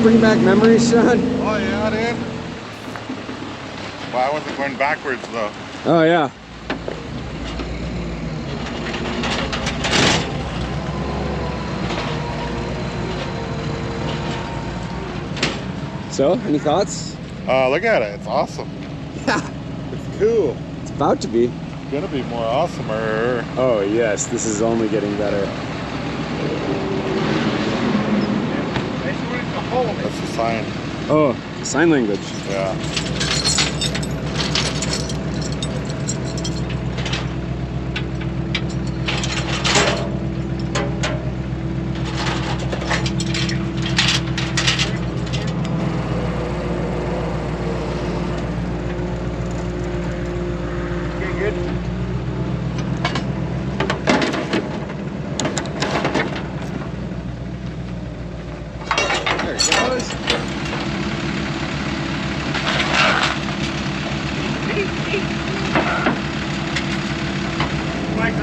bring back memories, Sean? Oh yeah, it did. Well, I wasn't going backwards though. Oh yeah. So, any thoughts? Look at it. It's awesome. Yeah. It's cool. It's about to be. It's gonna be more awesomer. Oh yes, this is only getting better. That's the sign. Oh, sign language. Yeah.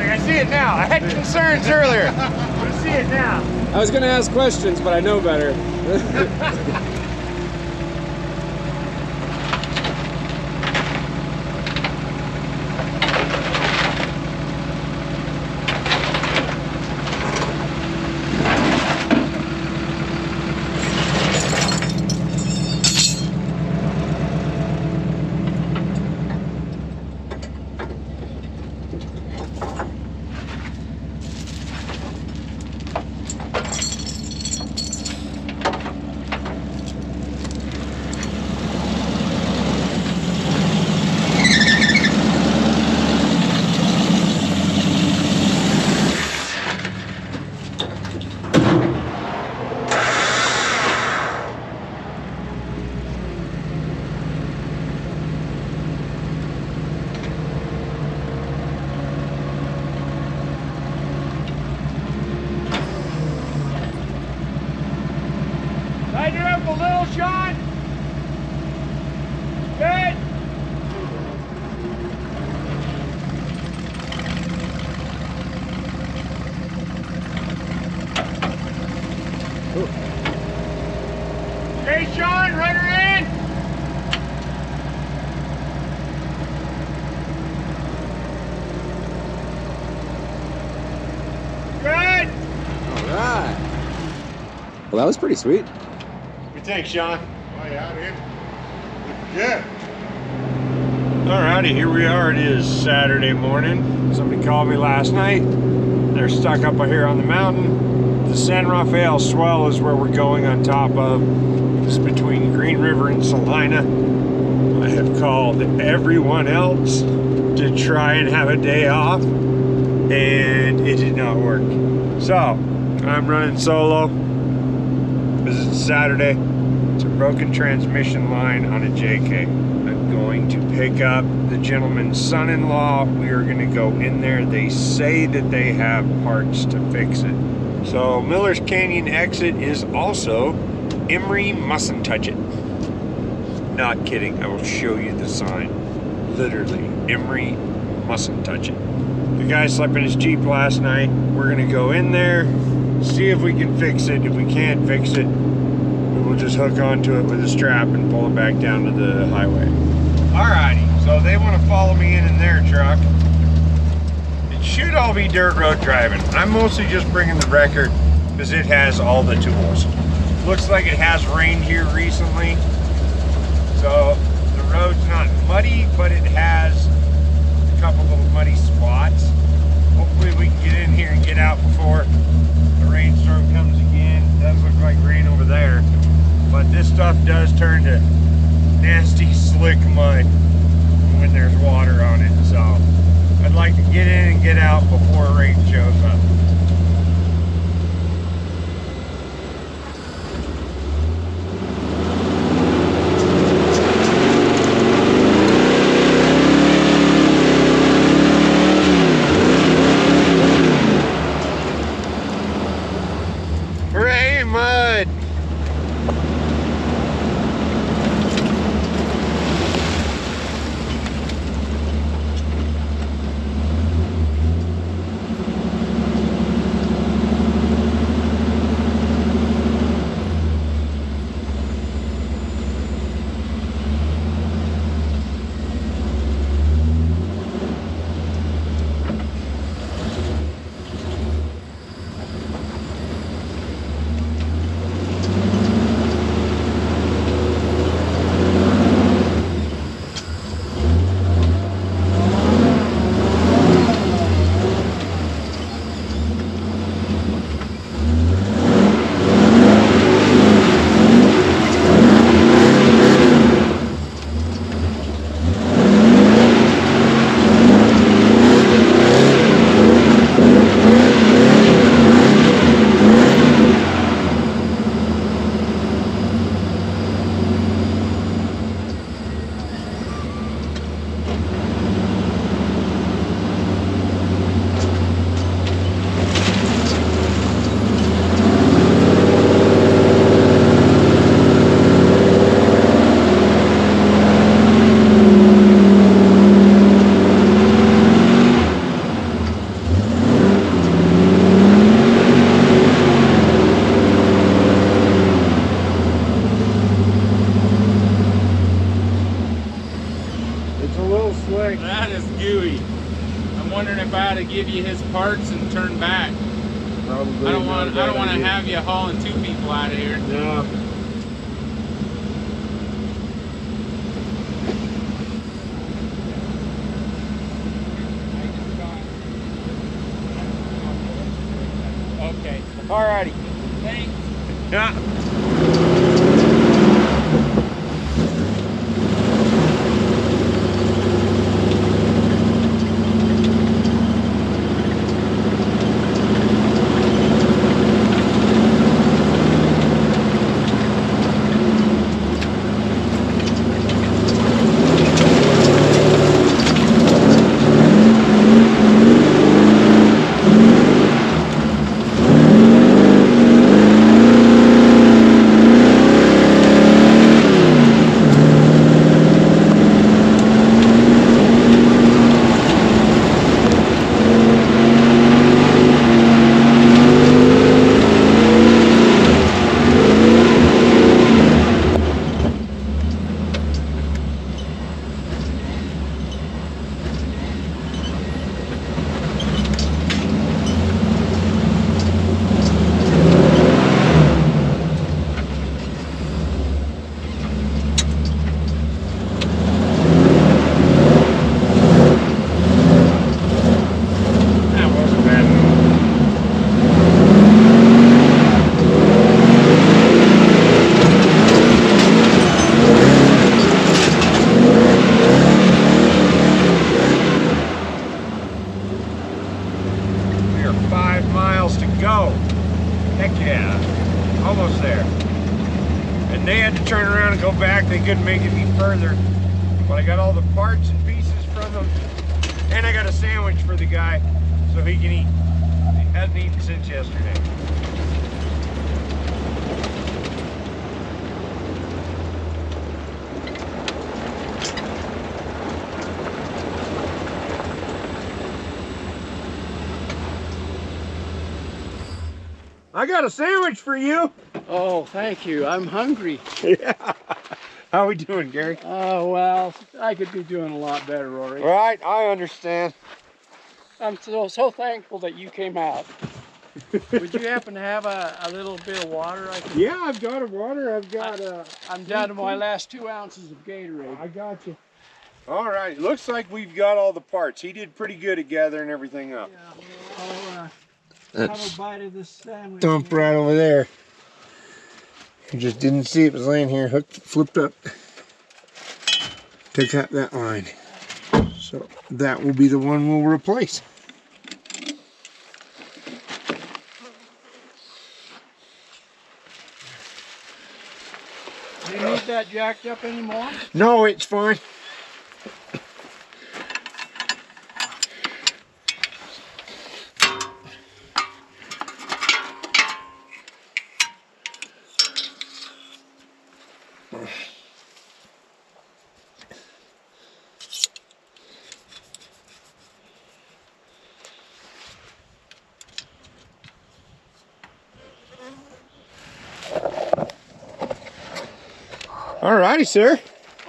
I see it now. I had concerns earlier. I see it now. I was gonna ask questions, but I know better. Tighten her up a little, Sean. Good. Hey, Sean, run her in. Good. All right. Well, that was pretty sweet. What do you think, Sean? Oh yeah, dude. Yeah. Alrighty, here we are. It is Saturday morning. Somebody called me last night. They're stuck up here on the mountain. The San Rafael Swell is where we're going on top of. This is between Green River and Salina. I have called everyone else to try and have a day off, and it did not work. So, I'm running solo. This is Saturday. It's a broken transmission line on a JK. I'm going to pick up the gentleman's son-in-law. We are going to go in there. They say that they have parts to fix it. So Miller's Canyon exit is also Emery mustn't touch it. Not kidding. I will show you the sign. Literally, Emery mustn't touch it. The guy slept in his Jeep last night. We're going to go in there, see if we can fix it. If we can't fix it, we will just hook onto it with a strap and pull it back down to the highway. Alrighty, so they want to follow me in their truck. It should all be dirt road driving. I'm mostly just bringing the record because it has all the tools. Looks like it has rained here recently, so the road's not muddy, but it has a couple little muddy spots. Hopefully we can get in here and get out before the rainstorm comes again. It does look like rain over there, but this stuff does turn to nasty slick mud when there's water on it, so I'd like to get in and get out before rain shows up. Hooray, mud! give you his parts and turn back. Probably. I don't want to have you hauling 2 people out of here. No. Okay. Alrighty. Thanks. Yeah. Almost there. And they had to turn around and go back. They couldn't make it any further. But I got all the parts and pieces from them. And I got a sandwich for the guy so he can eat. He hasn't eaten since yesterday. I got a sandwich for you. Oh, thank you. I'm hungry. Yeah. How we doing, Gary? Oh, well, I could be doing a lot better, Rory. Right, I understand. I'm so thankful that you came out. Would you happen to have a little bit of water? Yeah, I've got a water. I've got I'm down to my last 2 ounces of Gatorade. I got you. All right, looks like we've got all the parts. He did pretty good at gathering everything up. Yeah, I'll have a bite of this sandwich. Dump right over there. You just didn't see it was laying here, hooked, flipped up. Took out that line. So that will be the one we'll replace. Do you need that jacked up anymore? No, it's fine. Alrighty, sir.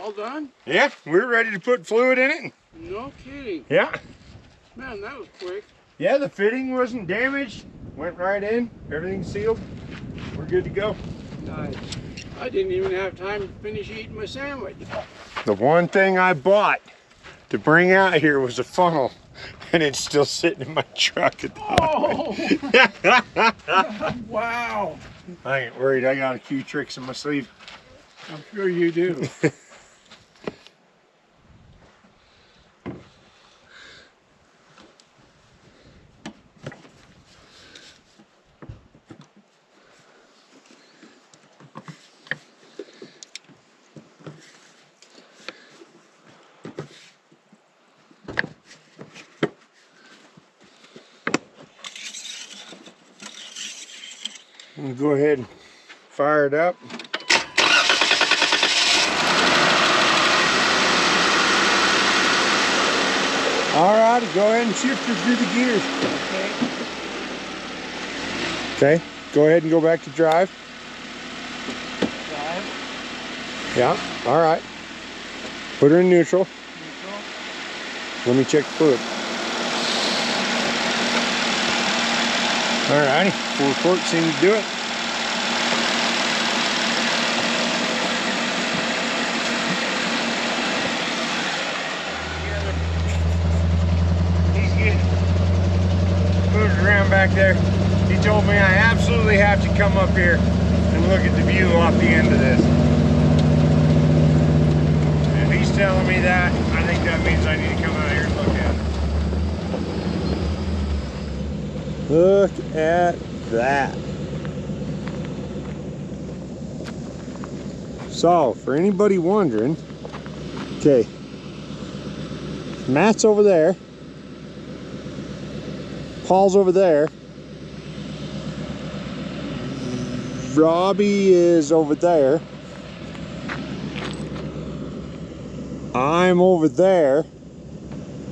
All done? Yeah, we're ready to put fluid in it. No kidding. Yeah. Man, that was quick. Yeah, the fitting wasn't damaged. Went right in. Everything's sealed. We're good to go. Nice. I didn't even have time to finish eating my sandwich. The one thing I bought to bring out here was a funnel, and it's still sitting in my truck at the Oh! Wow. I ain't worried. I got a few tricks in my sleeve. I'm sure you do. We'll go ahead and fire it up. Alrighty, go ahead and shift her through the gears. Okay, go ahead and go back to drive. Drive. Yeah, alright. Put her in neutral. Neutral. Let me check the fluid. Alrighty, 4 quart seemed to do it. He's getting moved around back there. He told me I absolutely have to come up here and look at the view off the end of this. And if he's telling me that, I think that means I need to come out here and look at it. Look at that. So, for anybody wondering, okay, Matt's over there, Paul's over there, Robbie is over there, I'm over there,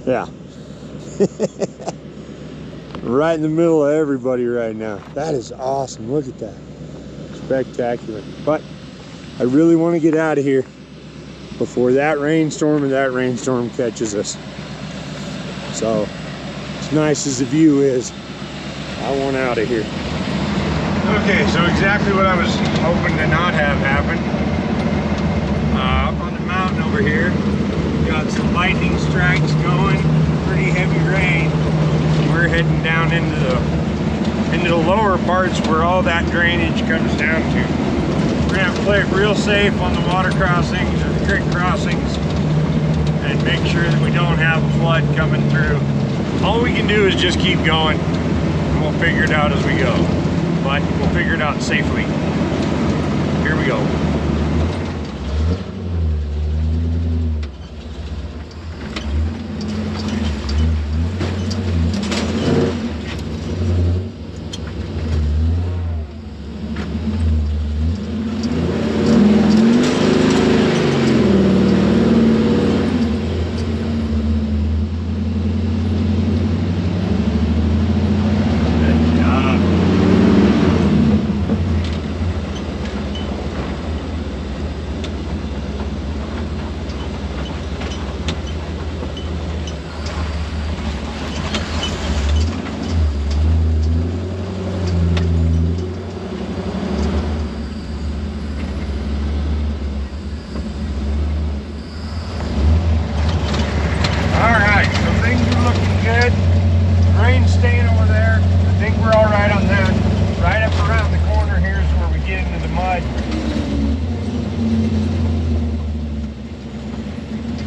yeah. Right in the middle of everybody right now. That is awesome. Look at that. Spectacular. But I really want to get out of here before that rainstorm and that rainstorm catches us. So, as nice as the view is, I want out of here. Okay, so exactly what I was hoping to not have happen. Up on the mountain over here, got some lightning strikes going, pretty heavy rain. We're heading down into the lower parts where all that drainage comes down to. We're gonna have to play it real safe on the water crossings or the creek crossings and make sure that we don't have a flood coming through. All we can do is just keep going and we'll figure it out as we go. But we'll figure it out safely. Here we go.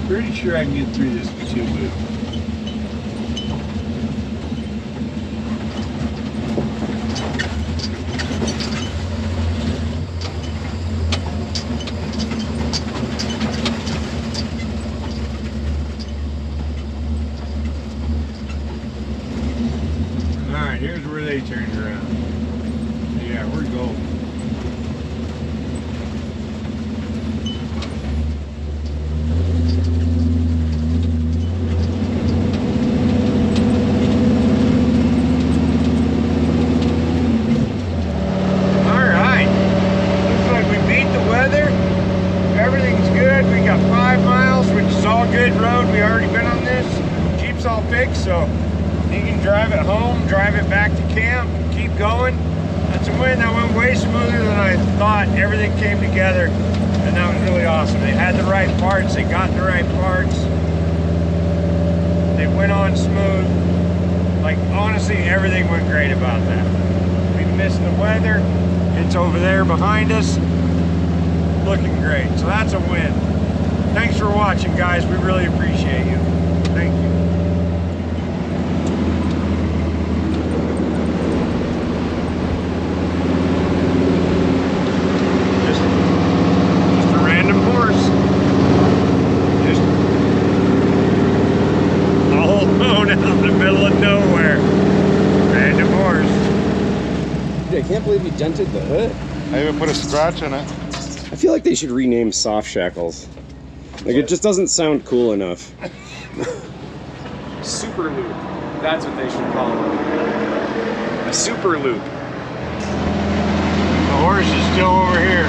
Pretty sure I can get through this with 2 boots. Alright, here's where they turned around. Yeah, we're golden. So you can drive it home, drive it back to camp, keep going. That's a win. That went way smoother than I thought. Everything came together and that was really awesome. They had the right parts, they got the right parts, they went on smooth. Like honestly, everything went great about that. We've been missing the weather, it's over there behind us, looking great. So that's a win. Thanks for watching, guys. We really appreciate you. Thank you. I can't believe you dented the hood. I even put a scratch in it. I feel like they should rename soft shackles. Like it just doesn't sound cool enough. Super loop. That's what they should call them. A super loop. The horse is still over here.